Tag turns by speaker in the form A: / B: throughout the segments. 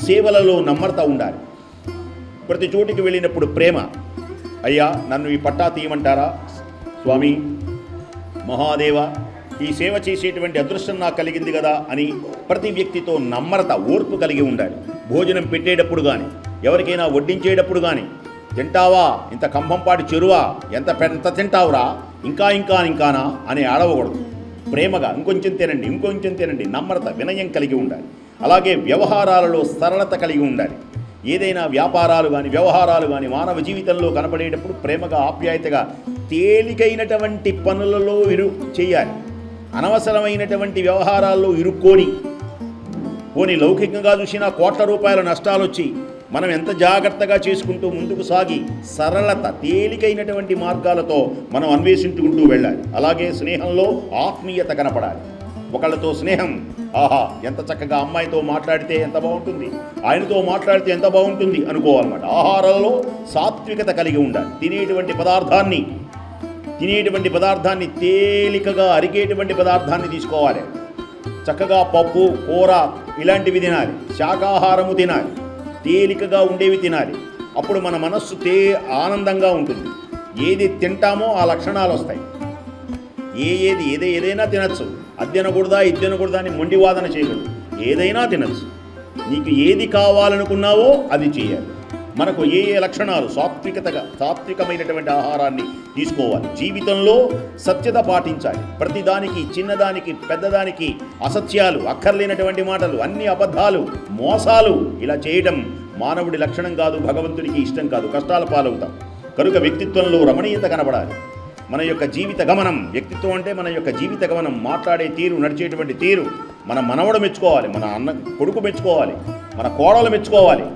A: సేవలలో నమ్రత ఉండాలి. ప్రతి చోటికి వెళ్ళినప్పుడు ప్రేమ, అయ్యా నన్ను ఈ పట్టా తీయమంటారా స్వామి, మహాదేవ ఈ సేవ చేసేటువంటి అదృష్టం నాకు కలిగింది కదా అని ప్రతి వ్యక్తితో నమ్రత, ఓర్పు కలిగి ఉండాలి. భోజనం పెట్టేటప్పుడు కానీ, ఎవరికైనా వడ్డించేటప్పుడు కానీ, తింటావా ఇంత కంభంపాటి చెరువా, ఎంత తింటావురా, ఇంకానా అని ఆడవకూడదు. ప్రేమగా ఇంకొంచెం తినండి, నమ్రత, వినయం కలిగి ఉండాలి. అలాగే వ్యవహారాలలో సరళత కలిగి ఉండాలి. ఏదైనా వ్యాపారాలు కానీ వ్యవహారాలు కానీ మానవ జీవితంలో కనపడేటప్పుడు ప్రేమగా, ఆప్యాయతగా, తేలికైనటువంటి పనులలో చేయాలి. అనవసరమైనటువంటి వ్యవహారాల్లో ఇరుక్కొని, పోనీ లౌకికంగా చూసినా కోట్ల రూపాయల నష్టాలు వచ్చి మనం ఎంత జాగ్రత్తగా చేసుకుంటూ ముందుకు సాగి సరళత, తేలికైనటువంటి మార్గాలతో మనం అన్వేషించుకుంటూ వెళ్ళాలి. అలాగే స్నేహంలో ఆత్మీయత కనపడాలి. ఒకళ్ళతో స్నేహం, ఆహా ఎంత చక్కగా అమ్మాయితో మాట్లాడితే ఎంత బాగుంటుంది, ఆయనతో మాట్లాడితే ఎంత బాగుంటుంది అనుకోవాలన్నమాట. ఆహారంలో సాత్వికత కలిగి ఉండాలి. తినేటువంటి పదార్థాన్ని తేలికగా అరిగేటువంటి పదార్థాన్ని తీసుకోవాలి. చక్కగా పప్పు, కూర ఇలాంటివి తినాలి. శాకాహారము తినాలి. తేలికగా ఉండేవి తినాలి. అప్పుడు మన మనస్సు ఆనందంగా ఉంటుంది. ఏది తింటామో ఆ లక్షణాలు వస్తాయి. ఏదైనా తినచ్చు. అద్దెనకూడదా ఇద్దెనకూడదా అని మొండివాదన చేయకూడదు. ఏదైనా తినచ్చు. నీకు ఏది కావాలనుకున్నావో అది చేయాలి. మనకు ఏ లక్షణాలు, సాత్వికమైనటువంటి ఆహారాన్ని తీసుకోవాలి. జీవితంలో సత్యత పాటించాలి. ప్రతిదానికి, చిన్నదానికి పెద్దదానికి అసత్యాలు, అక్కర్లేనటువంటి మాటలు, అన్ని అబద్ధాలు, మోసాలు ఇలా చేయడం మానవుడి లక్షణం కాదు, భగవంతుడికి ఇష్టం కాదు. కష్టాల పాలవుతాం. కనుక వ్యక్తిత్వంలో రమణీయత కనబడాలి. మన యొక్క జీవిత గమనం, వ్యక్తిత్వం అంటే మన యొక్క జీవిత గమనం, మాట్లాడే తీరు, నడిచేటువంటి తీరు మన మనవడు మెచ్చుకోవాలి, మన కొడుకు మెచ్చుకోవాలి, మన కోడలు మెచ్చుకోవాలి.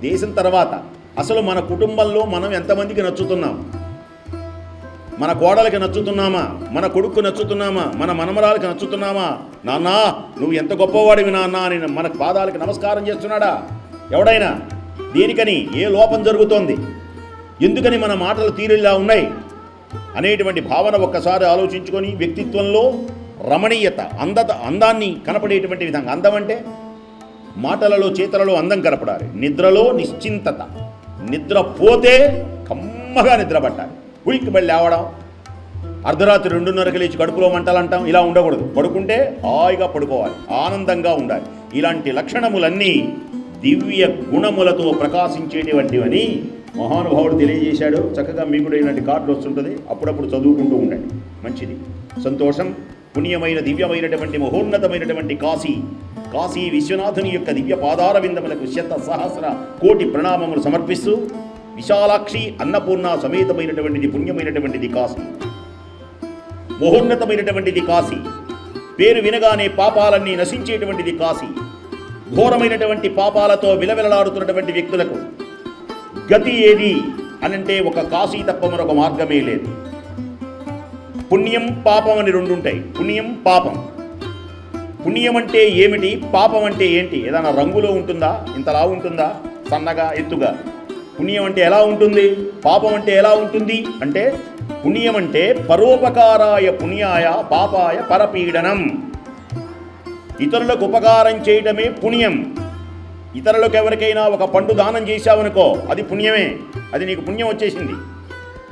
A: దేశం తర్వాత అసలు మన కుటుంబంలో మనం ఎంతమందికి నచ్చుతున్నాం? మన కోడలికి నచ్చుతున్నామా? మన కొడుకు నచ్చుతున్నామా? మన మనమరాలకి నచ్చుతున్నామా? నాన్నా నువ్వు ఎంత గొప్పవాడివి నాన్న అని మన పాదాలకి నమస్కారం చేస్తున్నాడా ఎవడైనా? దేనికని? ఏ లోపం జరుగుతోంది? ఎందుకని మన మాటలు తీరులా ఉన్నాయి అనేటువంటి భావన ఒక్కసారి ఆలోచించుకొని వ్యక్తిత్వంలో రమణీయత, అందాన్ని కనపడేటువంటి విధంగా. అందం అంటే మాటలలో, చేతలలో అందం కనపడాలి. నిద్రలో నిశ్చింతత. నిద్ర పోతే కమ్మగా నిద్ర పట్టాలి. ఉయికి బళ్ళి లేవడం, అర్ధరాత్రి 2:30కి లేచి కడుపులో మంటలు అంటాం, ఇలా ఉండకూడదు. పడుకుంటే హాయిగా పడుకోవాలి, ఆనందంగా ఉండాలి. ఇలాంటి లక్షణములన్నీ దివ్య గుణములతో ప్రకాశించేటువంటివని మహానుభావుడు తెలియజేశాడు. చక్కగా మీకు కూడా ఇలాంటి కార్డులు వస్తుంటుంది, అప్పుడప్పుడు చదువుకుంటూ ఉండండి. మంచిది, సంతోషం. పుణ్యమైన, దివ్యమైనటువంటి, మహోన్నతమైనటువంటి కాశీ విశ్వనాథుని యొక్క దివ్య పాదార విందములకు 100,000,000,000 ప్రణామములు సమర్పిస్తూ, విశాలాక్షి అన్నపూర్ణ సమేతమైనటువంటిది పుణ్యమైనటువంటిది కాశీ, మహోన్నతమైనటువంటిది కాశీ. పేరు వినగానే పాపాలన్నీ నశించేటువంటిది కాశీ. ఘోరమైనటువంటి పాపాలతో విలవిలలాడుతున్నటువంటి వ్యక్తులకు గతి ఏది అనంటే ఒక కాశీ తప్ప మరొక మార్గమే లేదు. పుణ్యం, పాపం అని రెండు ఉంటాయి. పుణ్యం, పాపం. పుణ్యం అంటే ఏమిటి? పాపం అంటే ఏంటి? ఏదైనా రంగులో ఉంటుందా? ఇంతలా ఉంటుందా? సన్నగా, ఎత్తుగా? పుణ్యం అంటే ఎలా ఉంటుంది? పాపం అంటే ఎలా ఉంటుంది అంటే, పుణ్యం అంటే పరోపకారాయ పుణ్యాయ పాపాయ పరపీడనం. ఇతరులకు ఉపకారం చేయడమే పుణ్యం. ఇతరులకు ఎవరికైనా ఒక పండు దానం చేశావనుకో, అది పుణ్యమే, అది నీకు పుణ్యం వచ్చేసింది.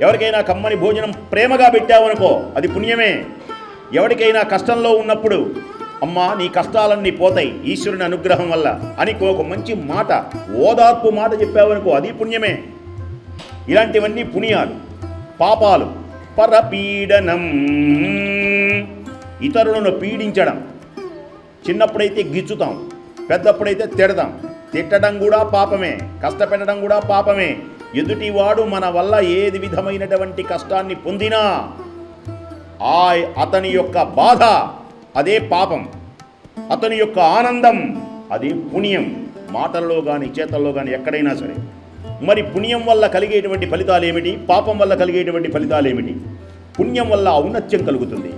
A: ఎవరికైనా కమ్మని భోజనం ప్రేమగా పెట్టావనుకో, అది పుణ్యమే. ఎవరికైనా కష్టంలో ఉన్నప్పుడు, అమ్మా నీ కష్టాలన్నీ పోతాయి ఈశ్వరుని అనుగ్రహం వల్ల అని ఒక మంచి మాట, ఓదార్పు మాట చెప్పావనుకో, అది పుణ్యమే. ఇలాంటివన్నీ పుణ్యాలు. పాపాలు పరపీడనం, ఇతరులను పీడించడం. చిన్నప్పుడైతే గిచ్చుతాం, పెద్దప్పుడైతే తిడదాం. తిట్టడం కూడా పాపమే, కష్టపెట్టడం కూడా పాపమే. ఎదుటివాడు మన వల్ల ఏది విధమైనటువంటి కష్టాన్ని పొందినా అతని యొక్క బాధ అదే పాపం, అతని యొక్క ఆనందం అదే పుణ్యం. మాటల్లో కానీ చేతల్లో కానీ ఎక్కడైనా సరే. మరి పుణ్యం వల్ల కలిగేటువంటి ఫలితాలు ఏమిటి? పాపం వల్ల కలిగేటువంటి ఫలితాలు ఏమిటి? పుణ్యం వల్ల ఔన్నత్యం కలుగుతుంది,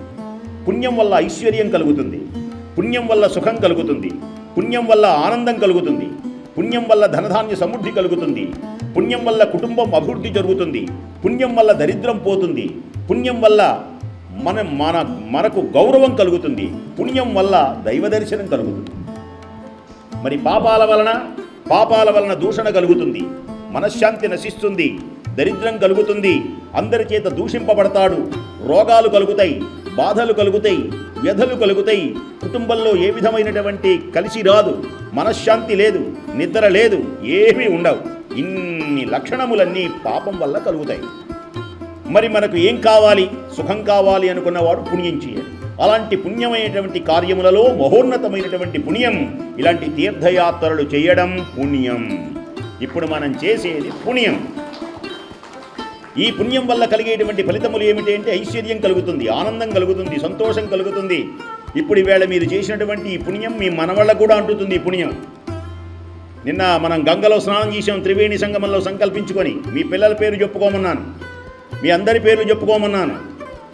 A: పుణ్యం వల్ల ఐశ్వర్యం కలుగుతుంది, పుణ్యం వల్ల సుఖం కలుగుతుంది, పుణ్యం వల్ల ఆనందం కలుగుతుంది, పుణ్యం వల్ల ధనధాన్య సమృద్ధి కలుగుతుంది, పుణ్యం వల్ల కుటుంబం అభివృద్ధి జరుగుతుంది, పుణ్యం వల్ల దరిద్రం పోతుంది, పుణ్యం వల్ల మనకు గౌరవం కలుగుతుంది, పుణ్యం వల్ల దైవ దర్శనం కలుగుతుంది. మరి పాపాల వలన దూషణ కలుగుతుంది, మనశ్శాంతి నశిస్తుంది, దరిద్రం కలుగుతుంది, అందరి చేత దూషింపబడతాడు, రోగాలు కలుగుతాయి, బాధలు కలుగుతాయి, వ్యధలు కలుగుతాయి, కుటుంబంలో ఏ విధమైనటువంటి కలిసి రాదు, మనశ్శాంతి లేదు, నిద్ర లేదు, ఏమీ ఉండవు. ఇన్ని లక్షణములన్నీ పాపం వల్ల కలుగుతాయి. మరి మనకు ఏం కావాలి? సుఖం కావాలి అనుకున్నవాడు పుణ్యం చేయాలి. అలాంటి పుణ్యమైనటువంటి కార్యములలో మహోన్నతమైనటువంటి పుణ్యం ఇలాంటి తీర్థయాత్రలు చేయడం పుణ్యం. ఇప్పుడు మనం చేసేది పుణ్యం. ఈ పుణ్యం వల్ల కలిగేటువంటి ఫలితములు ఏమిటి అంటే ఐశ్వర్యం కలుగుతుంది, ఆనందం కలుగుతుంది, సంతోషం కలుగుతుంది. ఇప్పుడు ఈవేళ మీరు చేసినటువంటి ఈ పుణ్యం మీ మనవళ్ళకు కూడా అంటుతుంది. ఈ పుణ్యం నిన్న మనం గంగలో స్నానం చేసాం, త్రివేణి సంగమంలో సంకల్పించుకొని. మీ పిల్లల పేరు చెప్పుకోమన్నాను, మీ అందరి పేర్లు చెప్పుకోమన్నాను.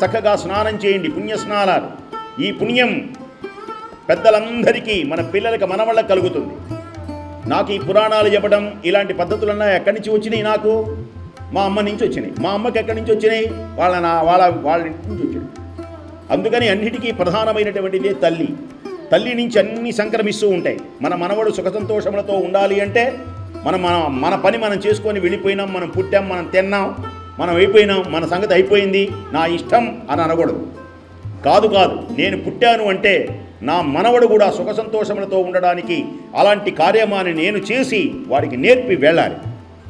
A: చక్కగా స్నానం చేయండి, పుణ్య స్నానాలు. ఈ పుణ్యం పెద్దలందరికీ, మన పిల్లలకి, మనవళ్ళకి కలుగుతుంది. నాకు ఈ పురాణాలు చెప్పడం ఇలాంటి పద్ధతులన్నా ఎక్కడి నుంచి వచ్చినాయి? నాకు మా అమ్మ నుంచి వచ్చినాయి. మా అమ్మకి ఎక్కడి నుంచి వచ్చినాయి? వాళ్ళ ఇంటి నుంచి వచ్చినాయి. అందుకని అన్నిటికీ ప్రధానమైనటువంటిదే తల్లి. తల్లి నుంచి అన్నీ సంక్రమిస్తూ ఉంటాయి. మన మనవడు సుఖ సంతోషములతో ఉండాలి అంటే మన పని మనం చేసుకొని వెళ్ళిపోయినాం, మనం పుట్టాం, మనం తిన్నాం, మనం అయిపోయినాం, మన సంగతి అయిపోయింది, నా ఇష్టం అని అనకూడదు. కాదు, నేను పుట్టాను అంటే నా మనవడు కూడా సుఖ సంతోషములతో ఉండడానికి అలాంటి కార్యమాన్ని నేను చేసి వారికి నేర్పి వెళ్ళాలి.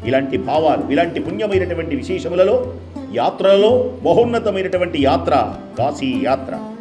A: ఇలాంటి భావాలు, ఇలాంటి పుణ్యమైనటువంటి విశేషములలో, యాత్రలలో మహోన్నతమైనటువంటి యాత్ర కాశీ యాత్ర.